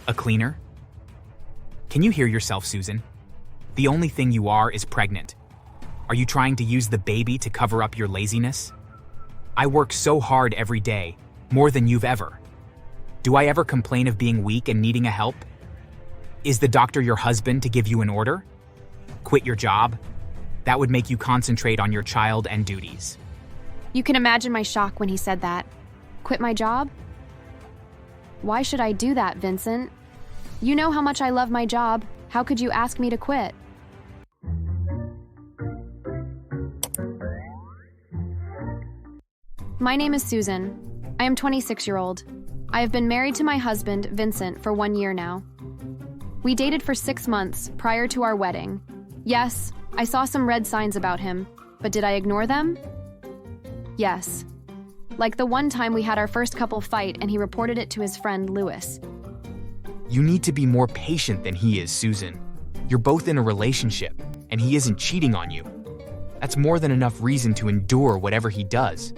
A cleaner? Can you hear yourself, Susan? The only thing you are is pregnant. Are you trying to use the baby to cover up your laziness? I work so hard every day, more than you've ever. Do I ever complain of being weak and needing a help? Is the doctor your husband to give you an order? Quit your job? That would make you concentrate on your child and duties. You can imagine my shock when he said that. Quit my job? Why should I do that, Vincent? You know how much I love my job. How could you ask me to quit? My name is Susan. I am 26-year-old. I have been married to my husband, Vincent, for 1 year now. We dated for 6 months prior to our wedding. Yes, I saw some red signs about him, but did I ignore them? Yes. Like the one time we had our first couple fight and he reported it to his friend, Lewis. You need to be more patient than he is, Susan. You're both in a relationship, and he isn't cheating on you. That's more than enough reason to endure whatever he does.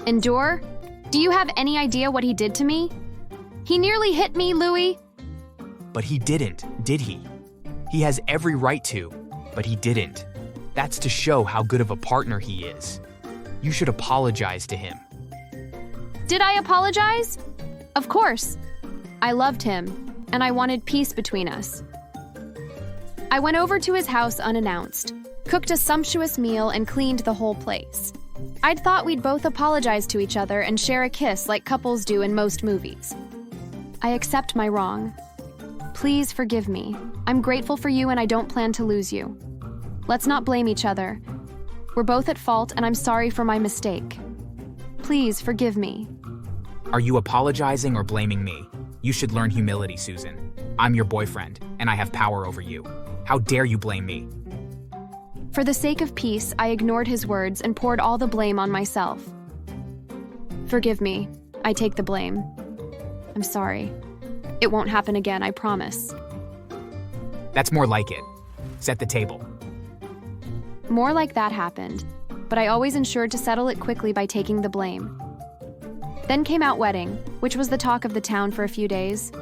Endure? Do you have any idea what he did to me? He nearly hit me, Louis. But he didn't, did he? He has every right to, but he didn't. That's to show how good of a partner he is. You should apologize to him. Did I apologize? Of course. I loved him, and I wanted peace between us. I went over to his house unannounced, cooked a sumptuous meal, and cleaned the whole place. I'd thought we'd both apologize to each other and share a kiss like couples do in most movies. I accept my wrong. Please forgive me. I'm grateful for you and I don't plan to lose you. Let's not blame each other. We're both at fault and I'm sorry for my mistake. Please forgive me. Are you apologizing or blaming me? You should learn humility, Susan. I'm your boyfriend, and I have power over you. How dare you blame me? For the sake of peace, I ignored his words and poured all the blame on myself. Forgive me. I take the blame. I'm sorry. It won't happen again, I promise. That's more like it. Set the table. More like that happened, but I always ensured to settle it quickly by taking the blame. Then came our wedding, which was the talk of the town for a few days.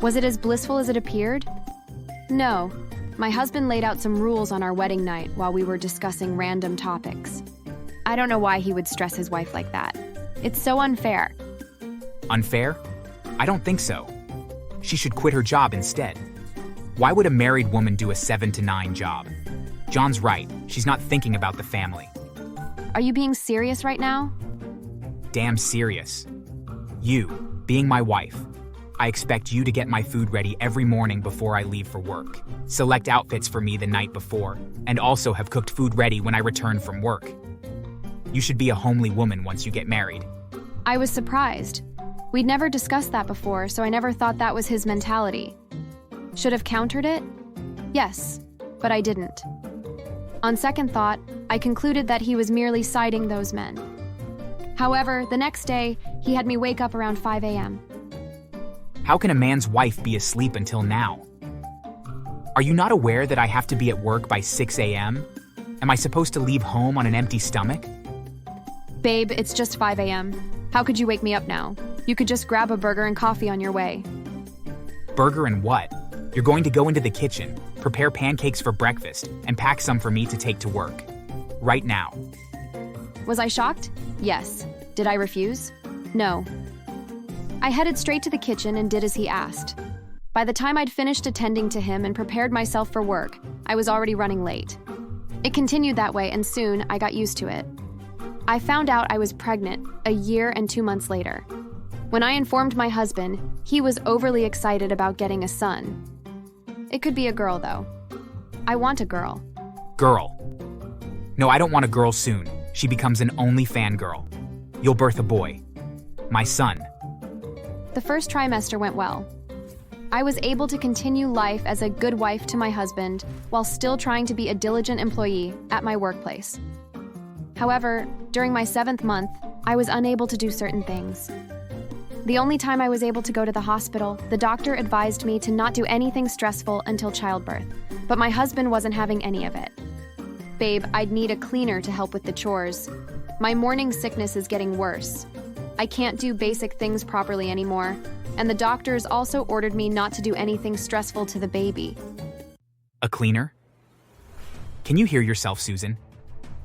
Was it as blissful as it appeared? No. My husband laid out some rules on our wedding night while we were discussing random topics. I don't know why he would stress his wife like that. It's so unfair. Unfair? I don't think so. She should quit her job instead. Why would a married woman do a 7 to 9 job? John's right. She's not thinking about the family. Are you being serious right now? Damn serious. You, being my wife, I expect you to get my food ready every morning before I leave for work, select outfits for me the night before, and also have cooked food ready when I return from work. You should be a homely woman once you get married. I was surprised. We'd never discussed that before, so I never thought that was his mentality. Should have countered it? Yes, but I didn't. On second thought, I concluded that he was merely citing those men. However, the next day, he had me wake up around 5 a.m. How can a man's wife be asleep until now? Are you not aware that I have to be at work by 6 a.m.? Am I supposed to leave home on an empty stomach? Babe, it's just 5 a.m. How could you wake me up now? You could just grab a burger and coffee on your way. Burger and what? You're going to go into the kitchen, prepare pancakes for breakfast, and pack some for me to take to work. Right now. Was I shocked? Yes. Did I refuse? No. I headed straight to the kitchen and did as he asked. By the time I'd finished attending to him and prepared myself for work, I was already running late. It continued that way and soon I got used to it. I found out I was pregnant a year and 2 months later. When I informed my husband, he was overly excited about getting a son. It could be a girl, though. I want a girl. Girl. No, I don't want a girl soon. She becomes an only fangirl. You'll birth a boy. My son. The first trimester went well. I was able to continue life as a good wife to my husband while still trying to be a diligent employee at my workplace. However, during my 7th month, I was unable to do certain things. The only time I was able to go to the hospital, the doctor advised me to not do anything stressful until childbirth, but my husband wasn't having any of it. Babe, I'd need a cleaner to help with the chores. My morning sickness is getting worse. I can't do basic things properly anymore. and the doctors also ordered me not to do anything stressful to the baby. A cleaner? Can you hear yourself, Susan?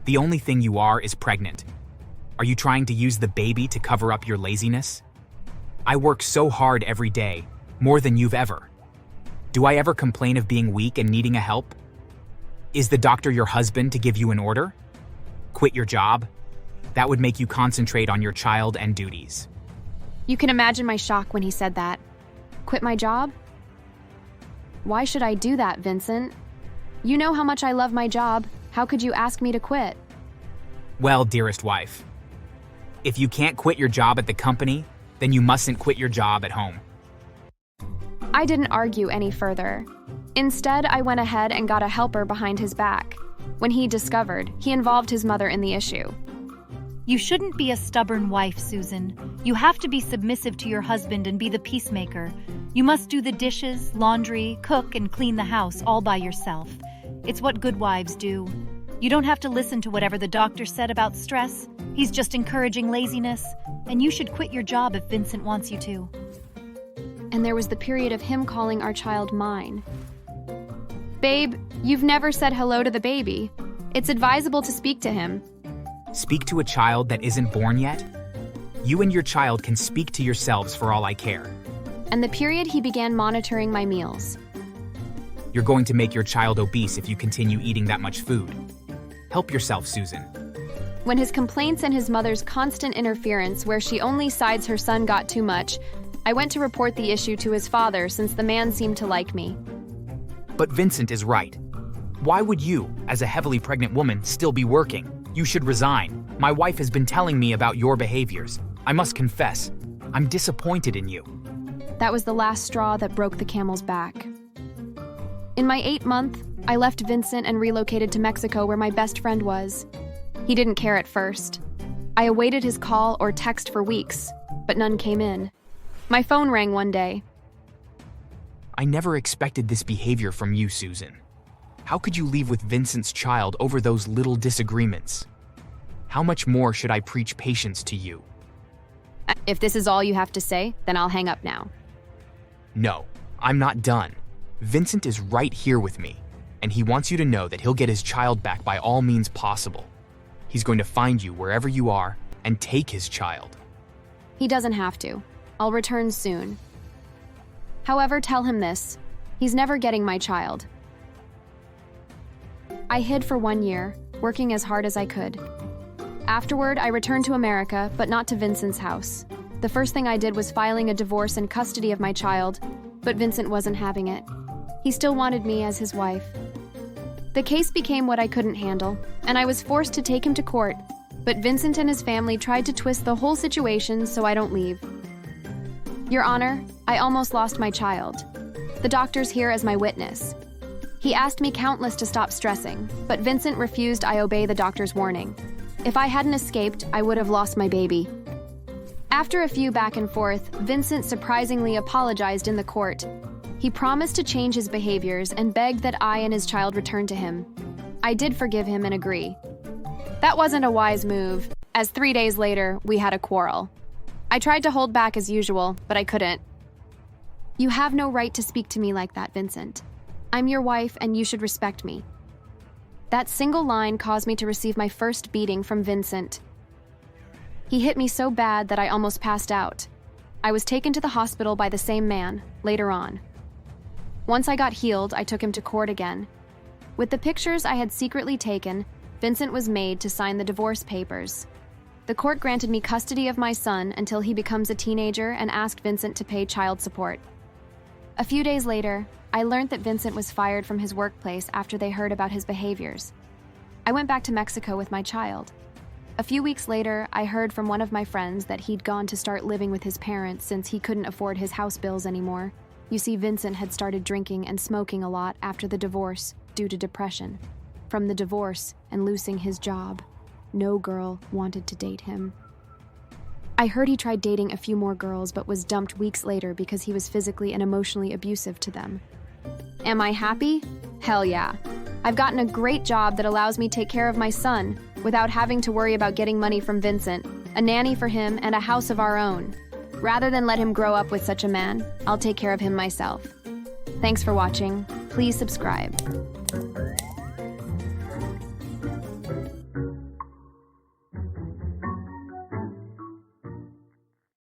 The only thing you are is pregnant. Are you trying to use the baby to cover up your laziness? I work so hard every day, more than you've ever. Do I ever complain of being weak and needing a help? Is the doctor your husband to give you an order? Quit your job? That would make you concentrate on your child and duties. You can imagine my shock when he said that. Quit my job? Why should I do that, Vincent? You know how much I love my job. How could you ask me to quit? Well, dearest wife, if you can't quit your job at the company, then you mustn't quit your job at home. I didn't argue any further. Instead, I went ahead and got a helper behind his back. When he discovered, he involved his mother in the issue. You shouldn't be a stubborn wife, Susan. You have to be submissive to your husband and be the peacemaker. You must do the dishes, laundry, cook, and clean the house all by yourself. It's what good wives do. You don't have to listen to whatever the doctor said about stress. He's just encouraging laziness. And you should quit your job if Vincent wants you to. And there was the period of him calling our child mine. Babe, you've never said hello to the baby. It's advisable to speak to him. Speak to a child that isn't born yet? You and your child can speak to yourselves for all I care. And the period he began monitoring my meals. You're going to make your child obese if you continue eating that much food. Help yourself, Susan. When his complaints and his mother's constant interference, where she only sides her son, got too much, I went to report the issue to his father since the man seemed to like me. But Vincent is right. Why would you, as a heavily pregnant woman, still be working? You should resign. My wife has been telling me about your behaviors. I must confess, I'm disappointed in you. That was the last straw that broke the camel's back. In my 8th month, I left Vincent and relocated to Mexico where my best friend was. He didn't care at first. I awaited his call or text for weeks, but none came in. My phone rang one day. I never expected this behavior from you, Susan. How could you leave with Vincent's child over those little disagreements? How much more should I preach patience to you? If this is all you have to say, then I'll hang up now. No, I'm not done. Vincent is right here with me, and he wants you to know that he'll get his child back by all means possible. He's going to find you wherever you are and take his child. He doesn't have to. I'll return soon. However, tell him this. He's never getting my child. I hid for 1 year, working as hard as I could. Afterward, I returned to America, but not to Vincent's house. The first thing I did was filing a divorce and custody of my child, but Vincent wasn't having it. He still wanted me as his wife. The case became what I couldn't handle, and I was forced to take him to court, but Vincent and his family tried to twist the whole situation so I don't leave. Your Honor, I almost lost my child. The doctor's here as my witness. He asked me countless to stop stressing, but Vincent refused I obey the doctor's warning. If I hadn't escaped, I would have lost my baby. After a few back and forth, Vincent surprisingly apologized in the court. He promised to change his behaviors and begged that I and his child return to him. I did forgive him and agree. That wasn't a wise move, as 3 days later, we had a quarrel. I tried to hold back as usual, but I couldn't. You have no right to speak to me like that, Vincent. I'm your wife and you should respect me. That single line caused me to receive my first beating from Vincent. He hit me so bad that I almost passed out. I was taken to the hospital by the same man, later on. Once I got healed, I took him to court again. With the pictures I had secretly taken, Vincent was made to sign the divorce papers. The court granted me custody of my son until he becomes a teenager and asked Vincent to pay child support. A few days later, I learned that Vincent was fired from his workplace after they heard about his behaviors. I went back to Mexico with my child. A few weeks later, I heard from one of my friends that he'd gone to start living with his parents since he couldn't afford his house bills anymore. You see, Vincent had started drinking and smoking a lot after the divorce due to depression. From the divorce and losing his job, no girl wanted to date him. I heard he tried dating a few more girls but was dumped weeks later because he was physically and emotionally abusive to them. Am I happy? Hell yeah. I've gotten a great job that allows me to take care of my son without having to worry about getting money from Vincent, a nanny for him, and a house of our own. Rather than let him grow up with such a man, I'll take care of him myself. Thanks for watching. Please subscribe.